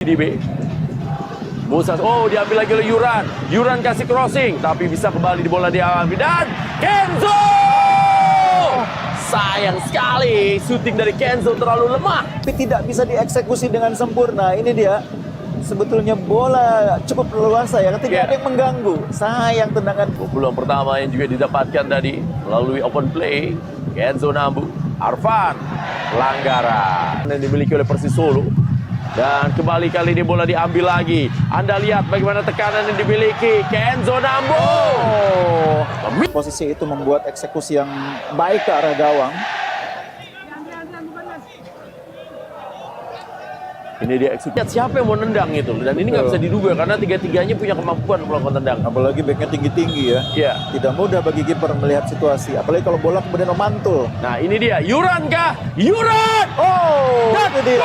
DB. Musa, oh diambil lagi oleh Yuran. Yuran kasih crossing, tapi bisa kembali di bola diambil dan Kenzo. Sayang sekali, syuting dari Kenzo terlalu lemah. Tapi tidak bisa dieksekusi dengan sempurna. Ini dia. Sebetulnya bola cukup leluasa ya, tidak ada yang mengganggu. Sayang tendangan. Peluang pertama yang juga didapatkan tadi melalui open play. Kenzo Nambu, Arfan, pelanggaran yang dimiliki oleh Persis Solo. Dan kembali kali ini bola diambil lagi. Anda lihat bagaimana tekanan yang dimiliki Kenzo Nambu. Posisi itu membuat eksekusi yang baik ke arah gawang. Ini dia eksekusi. Siapa yang mau nendang itu? Dan ini nggak bisa diduga karena tiga-tiganya punya kemampuan melakukan tendang. Apalagi backnya tinggi-tinggi ya. Iya. Tidak mudah bagi kiper melihat situasi. Apalagi kalau bola kemudian memantul. Nah ini dia. Yuran kah? Yuran! Oh, Dan itu dia.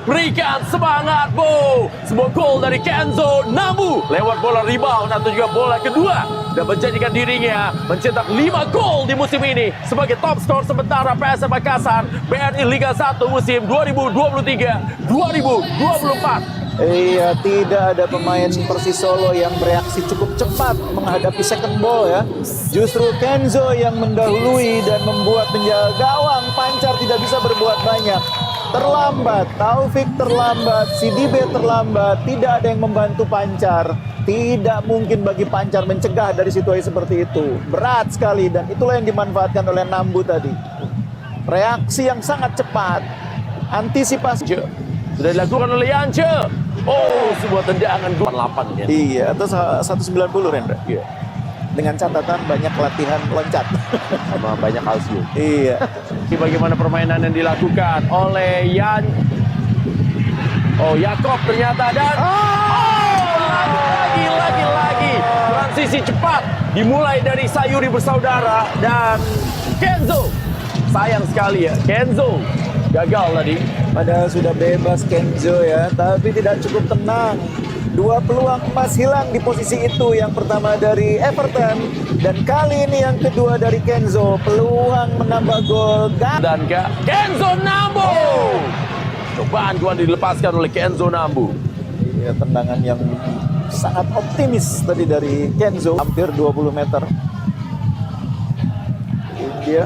Berikan semangat, Bo. Sebuah gol dari Kenzo Nambu lewat bola rebound atau juga bola kedua dan menjadikan dirinya mencetak 5 gol di musim ini sebagai top skor sementara PSM Makassar BRI Liga 1 musim 2023-2024. Iya, tidak ada pemain Persis Solo yang bereaksi cukup cepat menghadapi second ball ya. Justru Kenzo yang mendahului dan membuat penjaga gawang Pancar tidak bisa berbuat banyak. Terlambat, Taufik terlambat, Sidibe terlambat, tidak ada yang membantu Pancar. Tidak mungkin bagi Pancar mencegah dari situasi seperti itu. Berat sekali dan itulah yang dimanfaatkan oleh Nambu tadi. Reaksi yang sangat cepat, antisipasi. Sudah dilakukan oleh Yance. Oh, sebuah tendangan 8 ya. Iya, atau 190 Rendra. Iya. Dengan catatan banyak latihan loncat. Sama banyak kalsium. Iya. Bagaimana permainan yang dilakukan oleh Yan. Oh, Yakob ternyata dan lagi. Transisi cepat dimulai dari Sayuri bersaudara dan Kenzo. Sayang sekali ya, Kenzo gagal tadi. Padahal sudah bebas Kenzo ya, tapi tidak cukup tenang. 2 peluang emas hilang di posisi itu. Yang pertama dari Everton dan kali ini yang kedua dari Kenzo. Peluang menambah gol dan Kenzo Nambu. Cobaan gol dilepaskan oleh Kenzo Nambu. Iya, tendangan yang sangat optimis tadi dari Kenzo, hampir 20 meter. Ini dia.